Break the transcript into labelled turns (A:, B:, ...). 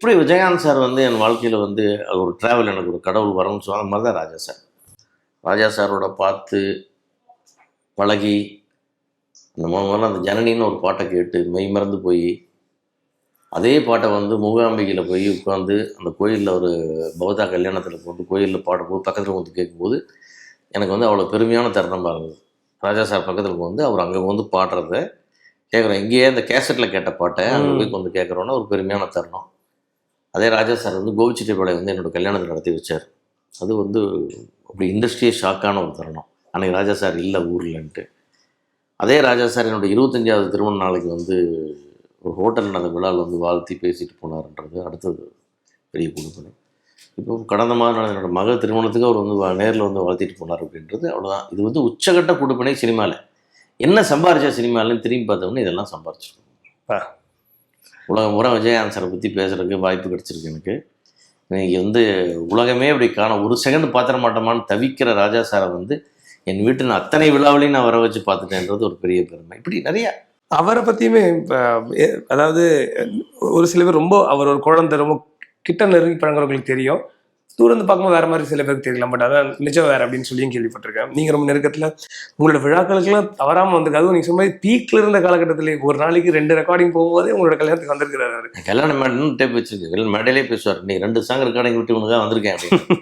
A: இப்படி விஜயகாந்த் சார் வந்து என் வாழ்க்கையில் வந்து அது ஒரு ட்ராவல், எனக்கு ஒரு கடவுள் வரணும்னு சொன்ன மாதிரி தான் ராஜா சார். ராஜா சாரோட பார்த்து பழகி அந்த முதல்ல அந்த ஜனனின்னு ஒரு பாட்டை கேட்டு மெய் மறந்து போய் அதே பாட்டை வந்து மூகாம்பிகையில் போய் உட்காந்து அந்த கோயிலில் ஒரு பௌத்தா கல்யாணத்தில் போட்டு கோயிலில் பாடும்போது பக்கத்தில் வந்து கேட்கும்போது எனக்கு வந்து அவ்வளோ பெருமையான தருணமாக இருந்தது. ராஜா சார் பக்கத்தில் வந்து அவர் அங்கே வந்து பாடுறத கேட்குறோம். இங்கேயே அந்த கேசட்டில் கேட்ட பாட்டை அங்கே போய் வந்து கேட்குறோன்னா ஒரு பெருமையான தருணம். அதே ராஜா சார் வந்து கோபிச்செட்டிப்பாளையம் வந்து என்னோடய கல்யாணத்தில் நடத்தி வச்சார். அது வந்து அப்படி இண்டஸ்ட்ரியே ஷாக்கான ஒரு தருணம். அன்றைக்கி ராஜா சார் இல்லை ஊர்லன்ட்டு. அதே ராஜா சார் என்னோடய 25வது திருமண நாளைக்கு வந்து ஒரு ஹோட்டலில் அந்த விழாவில் வந்து வாழ்த்தி பேசிட்டு போனார்ன்றது அடுத்தது பெரிய கொடுப்பனை. இப்போ கடந்த மாதம் என்னோடய மகள் திருமணத்துக்கு அவர் வந்து நேரில் வந்து வாழ்த்திட்டு போனார் அப்படின்றது அவ்வளோதான். இது வந்து உச்சகட்ட கொடுப்பனை சினிமாவில். என்ன சம்பாரிச்சா சினிமாவில்னு திரும்பி பார்த்தோம்னா இதெல்லாம் சம்பாரிச்சிருக்கோம். உலகம் பூரா விஜயகாந்த் சாரை பற்றி பேசுகிறதுக்கு வாய்ப்பு கிடச்சிருக்கு எனக்கு. இன்றைக்கி வந்து உலகமே அப்படி ஒரு செகண்ட் பார்த்துட மாட்டோமான்னு தவிக்கிற ராஜா சாரை வந்து என் வீட்டில் அத்தனை விழாவிலையும் நான் வர வச்சு பார்த்துட்டேன்றது ஒரு பெரிய பெருமை. இப்படி நிறையா
B: அவரை பற்றியுமே இப்போ அதாவது ஒரு சில பேர் ரொம்ப அவர் ஒரு குழந்தை ரொம்ப கிட்ட நெருங்கி பழங்குறவங்களுக்கு தெரியும், தூரந்து பார்க்கும்போது வேறு மாதிரி சில பேருக்கு தெரியலாம். பட் அதான் நிஜம் வேறு அப்படின்னு சொல்லியும் கேள்விப்பட்டிருக்கேன். நீங்கள் ரொம்ப நெருக்கத்தில் உங்களோட விழாக்களுக்கெல்லாம் தவறாமல் வந்திருக்கு. அதுவும் நீங்கள் சொன்ன மாதிரி பீக்கில் இருந்த காலகட்டத்தில் ஒரு நாளைக்கு 2 ரெக்கார்டிங் போகும்போதே உங்களோட கல்யாணத்துக்கு வந்திருக்கிறாரு.
A: கல்யாணம் மேடைன்னு டேப் வச்சிருக்கு. கல்யாணம் மேடையிலே பேசுவார், நீ 2 சாங் ரெக்கார்டிங் விட்டு தான் வந்திருக்கேன் அப்படின்னு.